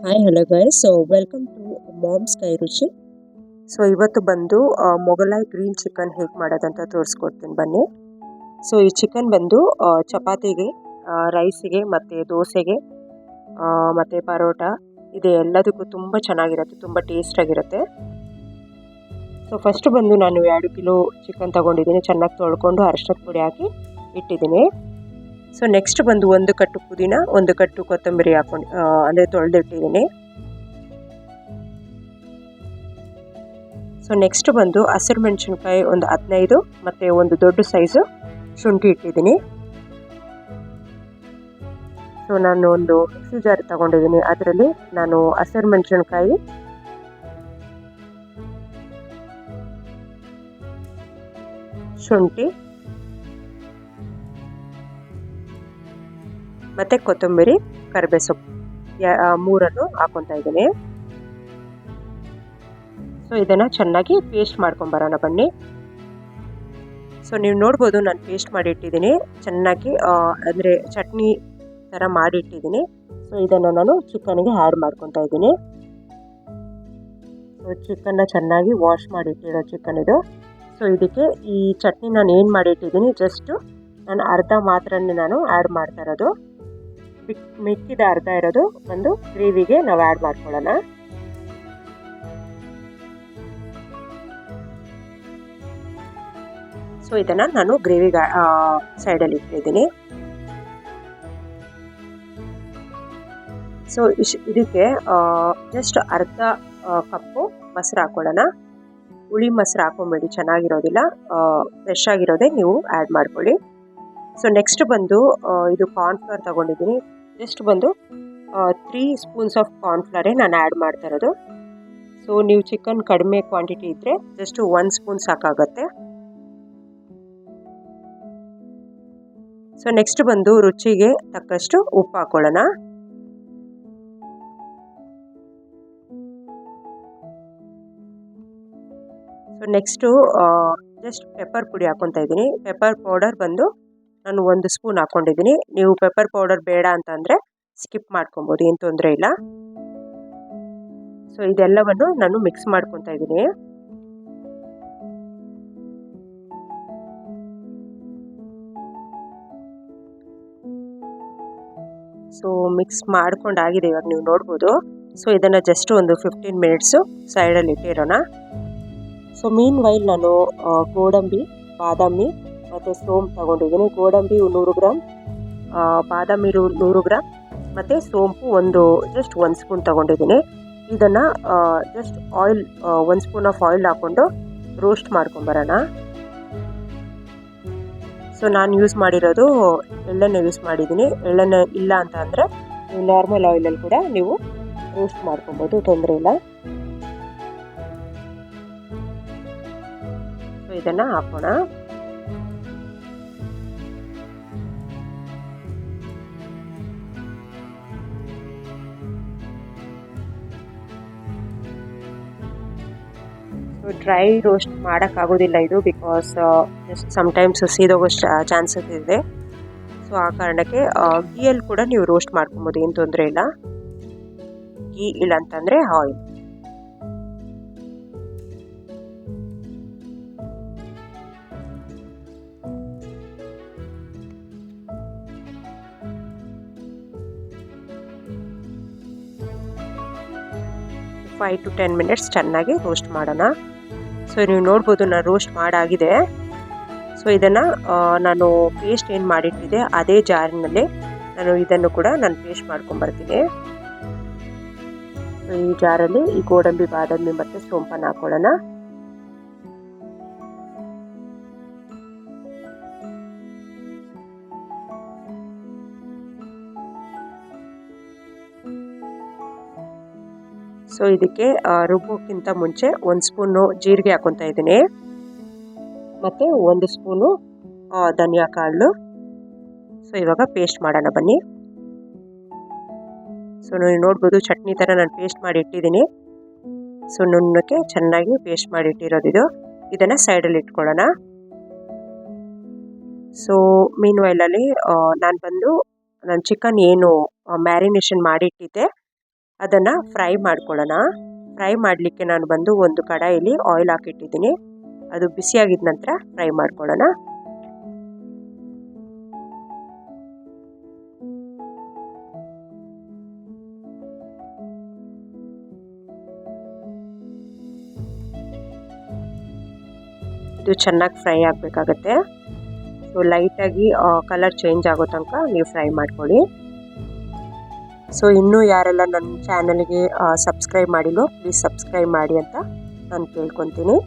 Hi hello guys, so welcome to moms Kai Ruchi. So ಇವತ್ತು ಬಂದು ಮೊಗಲಾಯ್ green chicken ಹೇಗೆ ಮಾಡೋದಂತ ತೋರಿಸ್ಕೊಡ್ತೀನಿ ಬನ್ನಿ. ಸೊ ಈ ಚಿಕನ್ ಬಂದು ಚಪಾತಿಗೆ, ರೈಸಿಗೆ ಮತ್ತು ದೋಸೆಗೆ ಮತ್ತು ಪರೋಟ ಇದೆ ಎಲ್ಲದಕ್ಕೂ ತುಂಬ ಚೆನ್ನಾಗಿರುತ್ತೆ, ತುಂಬ ಟೇಸ್ಟಾಗಿರುತ್ತೆ. ಸೊ ಫಸ್ಟ್ ಬಂದು ನಾನು 2 ಕಿಲೋ ಚಿಕನ್ ತೊಗೊಂಡಿದ್ದೀನಿ. ಚೆನ್ನಾಗಿ ತೊಳ್ಕೊಂಡು ಅರಿಶಿನದ ಪುಡಿ ಹಾಕಿ ಇಟ್ಟಿದ್ದೀನಿ. ಸೊ ನೆಕ್ಸ್ಟ್ ಬಂದು 1 ಕಟ್ಟು ಪುದೀನ, 1 ಕಟ್ಟು ಕೊತ್ತಂಬರಿ ಹಾಕೊಂಡು ಅಂದರೆ ತೊಳೆದಿಟ್ಟಿದ್ದೀನಿ. ಸೊ ನೆಕ್ಸ್ಟ್ ಬಂದು ಹಸಿರು ಮೆಣಸಿನ್ಕಾಯಿ ಒಂದು 15 ಮತ್ತು ಒಂದು ದೊಡ್ಡ ಸೈಜು ಶುಂಠಿ ಇಟ್ಟಿದ್ದೀನಿ. ಸೊ ನಾನು ಒಂದು ಮಿಕ್ಸಿ ಜಾರ್ ತಗೊಂಡಿದ್ದೀನಿ. ಅದರಲ್ಲಿ ನಾನು ಹಸಿರು ಮೆಣಸಿನ್ಕಾಯಿ, ಶುಂಠಿ ಮತ್ತು ಕೊತ್ತಂಬರಿ, ಕರಿಬೇವು ಸೊಪ್ಪು ಮೂರನ್ನು ಹಾಕೊತಾ ಇದ್ದೀನಿ. ಸೊ ಇದನ್ನು ಚೆನ್ನಾಗಿ ಪೇಸ್ಟ್ ಮಾಡ್ಕೊಂಬರೋಣ ಬನ್ನಿ. ಸೊ ನೀವು ನೋಡ್ಬೋದು ನಾನು ಪೇಸ್ಟ್ ಮಾಡಿ ಇಟ್ಟಿದ್ದೀನಿ ಚೆನ್ನಾಗಿ, ಅಂದರೆ ಚಟ್ನಿ ಥರ ಮಾಡಿ ಇಟ್ಟಿದ್ದೀನಿ. ಸೊ ಇದನ್ನು ನಾನು ಚಿಕನ್ಗೆ ಆ್ಯಡ್ ಮಾಡ್ಕೊತಾ ಇದ್ದೀನಿ. ಸೊ ಚಿಕನ್ನ ಚೆನ್ನಾಗಿ ವಾಶ್ ಮಾಡಿ ಇಟ್ಟಿರೋ ಚಿಕನ್ ಇದು. ಸೊ ಇದಕ್ಕೆ ಈ ಚಟ್ನಿ ನಾನು ಏನು ಮಾಡಿ ಇಟ್ಟಿದ್ದೀನಿ, ಜಸ್ಟು ನಾನು ಅರ್ಧ ಮಾತ್ರನೇ ನಾನು ಆ್ಯಡ್ ಮಾಡ್ತಾ ಇರೋದು. ಮಿಕ್ಕಿದ ಅರ್ಧ ಇರೋದು ಒಂದು ಗ್ರೇವಿಗೆ ನಾವು ಆ್ಯಡ್ ಮಾಡ್ಕೊಳ್ಳೋಣ. ಸೊ ಇದನ್ನು ನಾನು ಗ್ರೇವಿಗೆ ಸೈಡಲ್ಲಿ ಇಟ್ಟಿದ್ದೀನಿ. ಸೊ ಇದಕ್ಕೆ ಜಸ್ಟ್ ಅರ್ಧ ಕಪ್ಪು ಮೊಸರು ಹಾಕೊಳ್ಳೋಣ. ಹುಳಿ ಮೊಸರು ಹಾಕೊಂಬೇಡಿ, ಚೆನ್ನಾಗಿರೋದಿಲ್ಲ, ಫ್ರೆಶ್ ಆಗಿರೋದೇ ನೀವು ಆ್ಯಡ್ ಮಾಡ್ಕೊಳ್ಳಿ. ಸೊ ನೆಕ್ಸ್ಟ್ ಬಂದು ಇದು ಕಾರ್ನ್ಫ್ಲವರ್ ತೊಗೊಂಡಿದ್ದೀನಿ. ಜಸ್ಟ್ ಬಂದು 3 ಸ್ಪೂನ್ಸ್ ಆಫ್ ಕಾರ್ನ್ಫ್ಲವರೇ ನಾನು ಆ್ಯಡ್ ಮಾಡ್ತಾ ಇರೋದು. ಸೊ ನೀವು ಚಿಕನ್ ಕಡಿಮೆ ಕ್ವಾಂಟಿಟಿ ಇದ್ದರೆ ಜಸ್ಟ್ 1 ಸ್ಪೂನ್ ಸಾಕಾಗತ್ತೆ. ಸೊ ನೆಕ್ಸ್ಟ್ ಬಂದು ರುಚಿಗೆ ತಕ್ಕಷ್ಟು ಉಪ್ಪು ಹಾಕೊಳ್ಳೋಣ. ಸೊ ನೆಕ್ಸ್ಟು ಜಸ್ಟ್ ಪೆಪ್ಪರ್ ಪುಡಿ ಹಾಕೊತಾ ಇದ್ದೀನಿ. ಪೆಪ್ಪರ್ ಪೌಡರ್ ಬಂದು ನಾನು 1 ಸ್ಪೂನ್ ಹಾಕ್ಕೊಂಡಿದ್ದೀನಿ. ನೀವು ಪೆಪ್ಪರ್ ಪೌಡರ್ ಬೇಡ ಅಂತಂದರೆ ಸ್ಕಿಪ್ ಮಾಡ್ಕೊಬೋದು, ಏನು ತೊಂದರೆ ಇಲ್ಲ. ಸೊ ಇದೆಲ್ಲವನ್ನು ನಾನು ಮಿಕ್ಸ್ ಮಾಡ್ಕೊತಾ ಇದ್ದೀನಿ. ಸೊ ಮಿಕ್ಸ್ ಮಾಡ್ಕೊಂಡಾಗಿದೆ, ಇವಾಗ ನೀವು ನೋಡ್ಬೋದು. ಸೊ ಇದನ್ನು ಜಸ್ಟ್ ಒಂದು 15 ಮಿನಿಟ್ಸು ಸೈಡಲ್ಲಿ ಇಟ್ಟಿರೋಣ. ಸೊ ಮೀನ್ ವೈಲ್ ನಾನು ಗೋಡಂಬಿ, ಬಾದಾಮಿ ಮತ್ತು ಸೋಂಪು ತಗೊಂಡಿದ್ದೀನಿ. ಗೋಡಂಬಿ 100 ಗ್ರಾಮ್, ಬಾದಾಮಿ 100 ಗ್ರಾಮ್ ಮತ್ತು ಸೋಂಪು ಜಸ್ಟ್ 1 ಸ್ಪೂನ್ ತಗೊಂಡಿದ್ದೀನಿ. ಇದನ್ನು just oil 1 spoon of oil ಹಾಕ್ಕೊಂಡು ರೋಸ್ಟ್ ಮಾಡ್ಕೊಂಬರೋಣ. ಸೊ ನಾನು ಯೂಸ್ ಮಾಡಿರೋದು ಎಳ್ಳೆಣ್ಣೆ ಯೂಸ್ ಮಾಡಿದ್ದೀನಿ. ಎಳ್ಳೆಣ್ಣೆ ಇಲ್ಲ ಅಂತ ಅಂದರೆ ನೀವು ನಾರ್ಮಲ್ ಆಯಿಲಲ್ಲಿ ಕೂಡ ನೀವು ರೋಸ್ಟ್ ಮಾಡ್ಕೊಬೋದು, ತೊಂದರೆ ಇಲ್ಲ. ಸೊ ಇದನ್ನು ಹಾಕೋಣ. ಡ್ರೈ ರೋಸ್ಟ್ ಮಾಡೋಕ್ಕಾಗೋದಿಲ್ಲ ಇದು, ಬಿಕಾಸ್ ಜಸ್ಟ್ ಸಮ್ಟೈಮ್ಸ್ ಸೀದೋಗೋ ಚಾನ್ಸಸ್ ಇದೆ. ಸೊ ಆ ಕಾರಣಕ್ಕೆ ಗೀಯಲ್ಲಿ ಕೂಡ ನೀವು ರೋಸ್ಟ್ ಮಾಡ್ಕೊಬೋದು, ಏನು ತೊಂದರೆ ಇಲ್ಲ. ಗೀ ಇಲ್ಲ ಅಂತಂದರೆ ಆಯಿಲ್. ಫೈವ್ ಟು 10 ಮಿನಿಟ್ಸ್ ಚೆನ್ನಾಗಿ ರೋಸ್ಟ್ ಮಾಡೋಣ. ಸೊ ನೀವು ನೋಡ್ಬೋದು ನಾನು ರೋಸ್ಟ್ ಮಾಡಾಗಿದೆ. ಸೊ ಇದನ್ನು ನಾನು ಪೇಸ್ಟ್ ಏನು ಮಾಡಿಟ್ಟಿದೆ ಅದೇ ಜಾರಿನಲ್ಲಿ ನಾನು ಇದನ್ನು ಕೂಡ ನಾನು ಪೇಸ್ಟ್ ಮಾಡ್ಕೊಂಬರ್ತೀನಿ. ಸೊ ಈ ಜಾರಲ್ಲಿ ಈ ಗೋಡಂಬಿ, ಬಾದಾಮಿ ಮತ್ತು ಸೋಂಪನ್ನು ಹಾಕೊಳ್ಳೋಣ. ಸೊ ಇದಕ್ಕೆ ರುಬ್ಬೋಕ್ಕಿಂತ ಮುಂಚೆ 1 ಸ್ಪೂನು ಜೀರಿಗೆ ಹಾಕೊತಾ ಇದ್ದೀನಿ ಮತ್ತು 1 ಸ್ಪೂನು ಧನಿಯಾ ಕಾಳು. ಸೊ ಇವಾಗ ಪೇಸ್ಟ್ ಮಾಡೋಣ ಬನ್ನಿ. ಸೊ ನೀವು ನೋಡ್ಬೋದು ಚಟ್ನಿ ಥರ ನಾನು ಪೇಸ್ಟ್ ಮಾಡಿ ಇಟ್ಟಿದ್ದೀನಿ. ಸೊ ನುಣ್ಣಕ್ಕೆ ಚೆನ್ನಾಗಿ ಪೇಸ್ಟ್ ಮಾಡಿ ಇಟ್ಟಿರೋದಿದು. ಇದನ್ನು ಸೈಡಲ್ಲಿ ಇಟ್ಕೊಳ್ಳೋಣ. ಸೊ ಮೀನ್ ವೈಲಲ್ಲಿ ನಾನು ಚಿಕನ್ ಏನು ಮ್ಯಾರಿನೇಷನ್ ಮಾಡಿಟ್ಟಿದ್ದೆ ಅದನ್ನು ಫ್ರೈ ಮಾಡ್ಕೊಳ್ಳೋಣ. ಫ್ರೈ ಮಾಡಲಿಕ್ಕೆ ನಾನು ಬಂದು ಒಂದು ಕಡಾಯಲ್ಲಿ ಆಯಿಲ್ ಹಾಕಿಟ್ಟಿದ್ದೀನಿ. ಅದು ಬಿಸಿಯಾಗಿದ್ದ ನಂತರ ಫ್ರೈ ಮಾಡ್ಕೊಳ್ಳೋಣ. ಇದು ಚೆನ್ನಾಗಿ ಫ್ರೈ ಆಗಬೇಕಾಗತ್ತೆ. ಸೊ ಲೈಟಾಗಿ ಕಲರ್ ಚೇಂಜ್ ಆಗೋ ತನಕ ನೀವು ಫ್ರೈ ಮಾಡ್ಕೊಳ್ಳಿ. ಸೊ ಇನ್ನೂ ಯಾರೆಲ್ಲ ನನ್ನ ಚಾನಲ್ಗೆ ಸಬ್ಸ್ಕ್ರೈಬ್ ಮಾಡಿಲ್ವೋ ಪ್ಲೀಸ್ ಸಬ್ಸ್ಕ್ರೈಬ್ ಮಾಡಿ ಅಂತ ನಾನು ಕೇಳ್ಕೊತೀನಿ.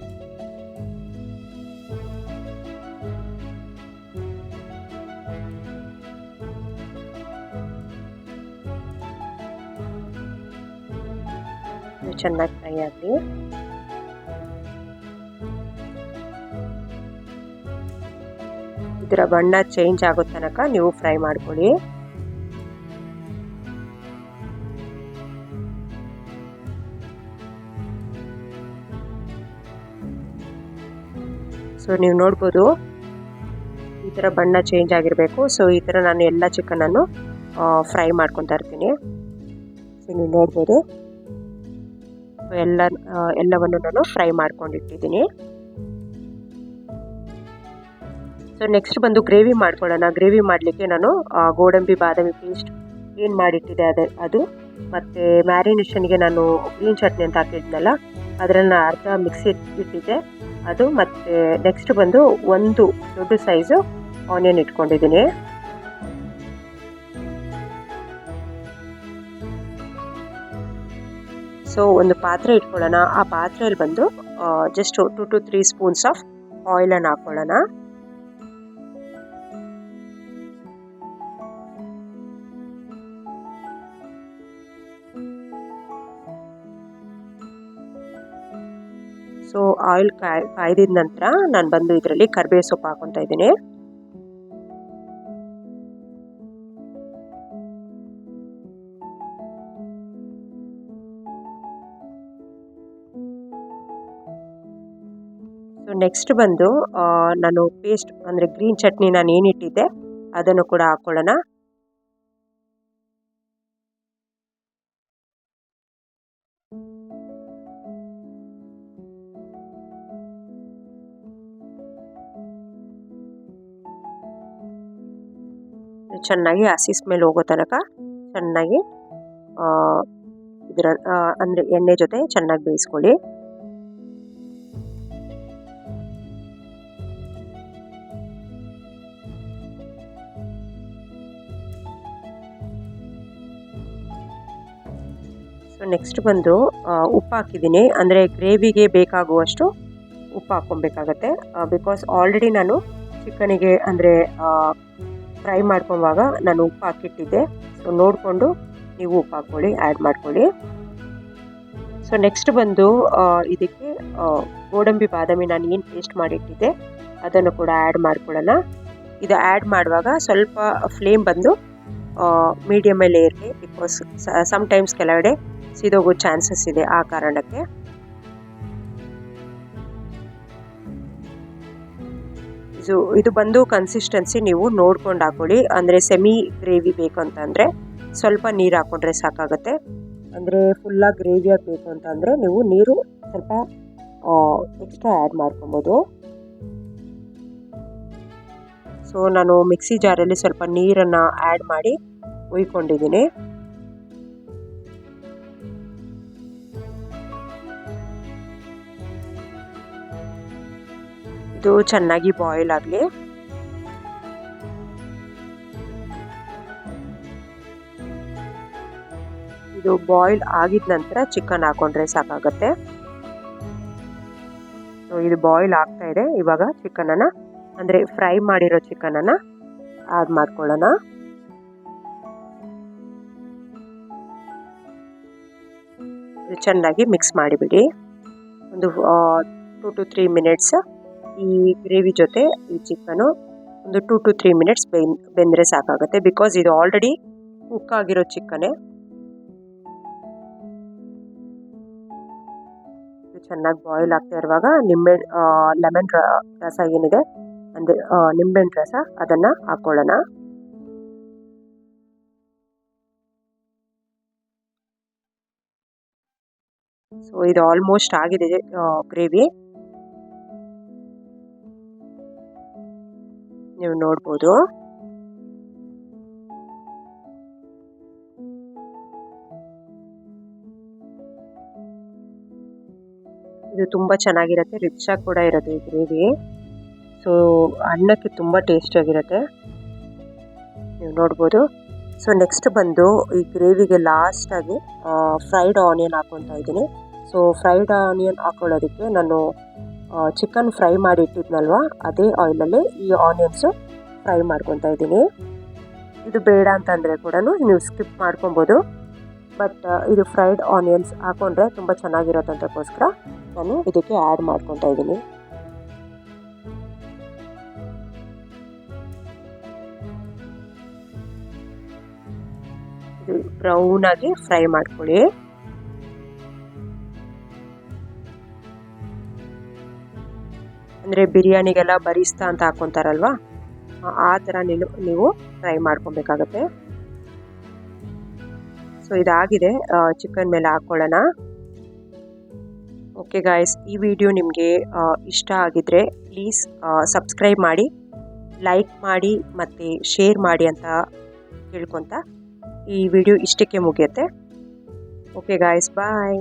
ಚೆನ್ನಾಗಿ ಫ್ರೈ ಆಗಲಿ. ಇದರ ಬಣ್ಣ ಚೇಂಜ್ ಆಗೋ ತನಕ ನೀವು ಫ್ರೈ ಮಾಡ್ಕೊಳ್ಳಿ. ಸೊ ನೀವು ನೋಡ್ಬೋದು ಈ ಥರ ಬಣ್ಣ ಚೇಂಜ್ ಆಗಿರಬೇಕು. ಸೊ ಈ ಥರ ನಾನು ಎಲ್ಲ ಚಿಕನನ್ನು ಫ್ರೈ ಮಾಡ್ಕೊತಾ ಇರ್ತೀನಿ. ಸೊ ನೀವು ನೋಡ್ಬೋದು ಎಲ್ಲವನ್ನು ನಾನು ಫ್ರೈ ಮಾಡ್ಕೊಂಡಿಟ್ಟಿದ್ದೀನಿ. ಸೊ ನೆಕ್ಸ್ಟ್ ಬಂದು ಗ್ರೇವಿ ಮಾಡ್ಕೊಳ್ಳೋಣ. ಗ್ರೇವಿ ಮಾಡಲಿಕ್ಕೆ ನಾನು ಗೋಡಂಬಿ ಬಾದಾಮಿ ಪೇಸ್ಟ್ ಏನು ಮಾಡಿಟ್ಟಿದೆ ಅದು ಮತ್ತು ಮ್ಯಾರಿನೇಷನ್ಗೆ ನಾನು ಗ್ರೀನ್ ಚಟ್ನಿ ಅಂತ ಹಾಕಿದ್ನಲ್ಲ ಅದರಲ್ಲಿ ನಾನು ಅರ್ಧ ಮಿಕ್ಸಿ ಇಟ್ಟಿದ್ದೆ ಅದು, ಮತ್ತು ನೆಕ್ಸ್ಟ್ ಬಂದು ಒಂದು ದೊಡ್ಡ ಸೈಜು ಆನಿಯನ್ ಇಟ್ಕೊಂಡಿದ್ದೀನಿ. ಸೊ ಒಂದು ಪಾತ್ರೆ ಇಟ್ಕೊಳ್ಳೋಣ. ಆ ಪಾತ್ರೆಯಲ್ಲಿ ಬಂದು ಜಸ್ಟ್ 2 to 3 ಸ್ಪೂನ್ಸ್ ಆಫ್ ಆಯಿಲನ್ನು ಹಾಕ್ಕೊಳ್ಳೋಣ. ಸೊ ಆಯಿಲ್ ಕಾಯ್ದಿದ ನಂತರ ನಾನು ಬಂದು ಇದರಲ್ಲಿ ಕರಿಬೇವು ಸೊಪ್ಪು ಹಾಕೊತಾ ಇದ್ದೀನಿ. ಸೊ ನೆಕ್ಸ್ಟ್ ಬಂದು ನಾನು ಪೇಸ್ಟ್ ಅಂದರೆ ಗ್ರೀನ್ ಚಟ್ನಿ ನಾನು ಏನಿಟ್ಟಿದ್ದೆ ಅದನ್ನು ಕೂಡ ಹಾಕ್ಕೊಳ್ಳೋಣ. ಚೆನ್ನಾಗಿ ಹಸಿ ಸ್ಮೆಲ್ ಹೋಗೋ ತನಕ ಚೆನ್ನಾಗಿ ಇದರ ಅಂದರೆ ಎಣ್ಣೆ ಜೊತೆ ಚೆನ್ನಾಗಿ ಬೇಯಿಸ್ಕೊಳ್ಳಿ. ಸೊ ನೆಕ್ಸ್ಟ್ ಬಂದು ಉಪ್ಪು ಹಾಕಿದ್ದೀನಿ. ಅಂದರೆ ಗ್ರೇವಿಗೆ ಬೇಕಾಗುವಷ್ಟು ಉಪ್ಪು ಹಾಕ್ಕೊಬೇಕಾಗತ್ತೆ. ಬಿಕಾಸ್ ಆಲ್ರೆಡಿ ನಾನು ಚಿಕನಿಗೆ ಅಂದರೆ ಫ್ರೈ ಮಾಡ್ಕೊಳ್ಳುವಾಗ ನಾನು ಉಪ್ಪು ಹಾಕಿಟ್ಟಿದ್ದೆ. ಸೊ ನೋಡಿಕೊಂಡು ನೀವು ಉಪ್ಪು ಹಾಕ್ಕೊಳ್ಳಿ, ಆ್ಯಡ್ ಮಾಡ್ಕೊಳ್ಳಿ. ಸೊ ನೆಕ್ಸ್ಟ್ ಬಂದು ಇದಕ್ಕೆ ಗೋಡಂಬಿ ಬಾದಾಮಿ ನಾನು ಏನು ಪೇಸ್ಟ್ ಮಾಡಿಟ್ಟಿದ್ದೆ ಅದನ್ನು ಕೂಡ ಆ್ಯಡ್ ಮಾಡ್ಕೊಳ್ಳೋಣ. ಇದು ಆ್ಯಡ್ ಮಾಡುವಾಗ ಸ್ವಲ್ಪ ಫ್ಲೇಮ್ ಬಂದು ಮೀಡಿಯಮಲ್ಲೇ ಇರಲಿ. ಬಿಕಾಸ್ ಸಮ್ಟೈಮ್ಸ್ ಕೆಲವೆಡೆ ಸಿದೋಗೋ ಚಾನ್ಸಸ್ ಇದೆ, ಆ ಕಾರಣಕ್ಕೆ. ಇದು ಬಂದು ಕನ್ಸಿಸ್ಟೆನ್ಸಿ ನೀವು ನೋಡ್ಕೊಂಡು ಹಾಕೊಳ್ಳಿ. ಅಂದರೆ ಸೆಮಿ ಗ್ರೇವಿ ಬೇಕು ಅಂತಂದರೆ ಸ್ವಲ್ಪ ನೀರು ಹಾಕ್ಕೊಂಡ್ರೆ ಸಾಕಾಗುತ್ತೆ. ಅಂದರೆ ಫುಲ್ಲಾಗಿ ಗ್ರೇವಿಯಾಗಿ ಬೇಕು ಅಂತಂದರೆ ನೀವು ನೀರು ಸ್ವಲ್ಪ ಎಕ್ಸ್ಟ್ರಾ ಆ್ಯಡ್ ಮಾಡ್ಕೊಬೋದು. ಸೊ ನಾನು ಮಿಕ್ಸಿ ಜಾರಲ್ಲಿ ಸ್ವಲ್ಪ ನೀರನ್ನು ಆ್ಯಡ್ ಮಾಡಿ ಹುಯ್ಕೊಂಡಿದ್ದೀನಿ. ಇದು ಚೆನ್ನಾಗಿ ಬಾಯ್ಲ್ ಆಗಲಿ. ಇದು ಬಾಯ್ಲ್ ಆಗಿದ ನಂತರ ಚಿಕನ್ ಹಾಕೊಂಡ್ರೆ ಸಾಕಾಗುತ್ತೆ. ಸೊ ಇದು ಬಾಯ್ಲ್ ಆಗ್ತಾ ಇದೆ. ಇವಾಗ ಚಿಕನನ್ನು ಅಂದರೆ ಫ್ರೈ ಮಾಡಿರೋ ಚಿಕನನ್ನು ಆ್ಯಡ್ ಮಾಡ್ಕೊಳ್ಳೋಣ. ಚೆನ್ನಾಗಿ ಮಿಕ್ಸ್ ಮಾಡಿಬಿಡಿ. ಒಂದು 2 to 3 ಮಿನಿಟ್ಸ್ ಈ ಗ್ರೇವಿ ಜೊತೆ ಈ ಚಿಕನು ಒಂದು 2 to 3 ಮಿನಿಟ್ಸ್ ಬೆಂದರೆ ಸಾಕಾಗುತ್ತೆ. ಬಿಕಾಸ್ ಇದು ಆಲ್ರೆಡಿ ಕುಕ್ ಆಗಿರೋ ಚಿಕನ್ನೇ. ಚೆನ್ನಾಗಿ ಬಾಯ್ಲ್ ಆಗ್ತಾ ಇರುವಾಗ ಲೆಮನ್ ರಸ ಏನಿದೆ ಅಂದರೆ ನಿಂಬೆಹಣ್ಣು ರಸ ಅದನ್ನು ಹಾಕ್ಕೊಳ್ಳೋಣ. ಸೊ ಇದು ಆಲ್ಮೋಸ್ಟ್ ಆಗಿದೆ ಗ್ರೇವಿ, ನೀವು ನೋಡ್ಬೋದು. ಇದು ತುಂಬ ಚೆನ್ನಾಗಿರುತ್ತೆ, ರಿಚ್ ಆಗಿ ಕೂಡ ಇರುತ್ತೆ ಈ ಗ್ರೇವಿ. ಸೊ ಅನ್ನಕ್ಕೆ ತುಂಬ ಟೇಸ್ಟಿಯಾಗಿರುತ್ತೆ, ನೀವು ನೋಡ್ಬೋದು. ಸೊ ನೆಕ್ಸ್ಟ್ ಬಂದು ಈ ಗ್ರೇವಿಗೆ ಲಾಸ್ಟಾಗಿ ಫ್ರೈಡ್ ಆನಿಯನ್ ಹಾಕ್ಕೊತಾ ಇದ್ದೀನಿ. ಸೊ ಫ್ರೈಡ್ ಆನಿಯನ್ ಹಾಕೊಳ್ಳೋದಕ್ಕೆ ನಾನು ಚಿಕನ್ ಫ್ರೈ ಮಾಡಿ ಇಟ್ಟಿದ್ನಲ್ವ, ಅದೇ ಆಯಿಲಲ್ಲಿ ಈ ಆನಿಯನ್ಸು ಫ್ರೈ ಮಾಡ್ಕೊತಾ ಇದ್ದೀನಿ. ಇದು ಬೇಡ ಅಂತಂದರೆ ಕೂಡ ನೀವು ಸ್ಕಿಪ್ ಮಾಡ್ಕೊಬೋದು, ಬಟ್ ಇದು ಫ್ರೈಡ್ ಆನಿಯನ್ಸ್ ಹಾಕೊಂಡ್ರೆ ತುಂಬ ಚೆನ್ನಾಗಿರುತ್ತೆ ಅಂತಕ್ಕೋಸ್ಕರ ನಾನು ಇದಕ್ಕೆ ಆ್ಯಡ್ ಮಾಡ್ಕೊತಾ ಇದ್ದೀನಿ. ಇದು ಬ್ರೌನ್ ಆಗಿ ಫ್ರೈ ಮಾಡ್ಕೊಳ್ಳಿ. ಅಂದರೆ ಬಿರಿಯಾನಿಗೆಲ್ಲ ಬರಿಸ್ತಾ ಅಂತ ಹಾಕ್ಕೊತಾರಲ್ವ, ಆ ಥರ ನೀವು ಫ್ರೈ ಮಾಡ್ಕೊಬೇಕಾಗತ್ತೆ. ಸೊ ಇದಾಗಿದೆ, ಚಿಕನ್ ಮೇಲೆ ಹಾಕ್ಕೊಳ್ಳೋಣ. ಓಕೆ ಗಾಯ್ಸ್, ಈ ವಿಡಿಯೋ ನಿಮಗೆ ಇಷ್ಟ ಆಗಿದ್ರೆ ಪ್ಲೀಸ್ ಸಬ್ಸ್ಕ್ರೈಬ್ ಮಾಡಿ, ಲೈಕ್ ಮಾಡಿ ಮತ್ತು ಶೇರ್ ಮಾಡಿ ಅಂತ ಕೇಳ್ಕೊತ ಈ ವಿಡಿಯೋ ಇಷ್ಟಕ್ಕೆ ಮುಗಿಯುತ್ತೆ. ಓಕೆ ಗಾಯ್ಸ್, ಬಾಯ್.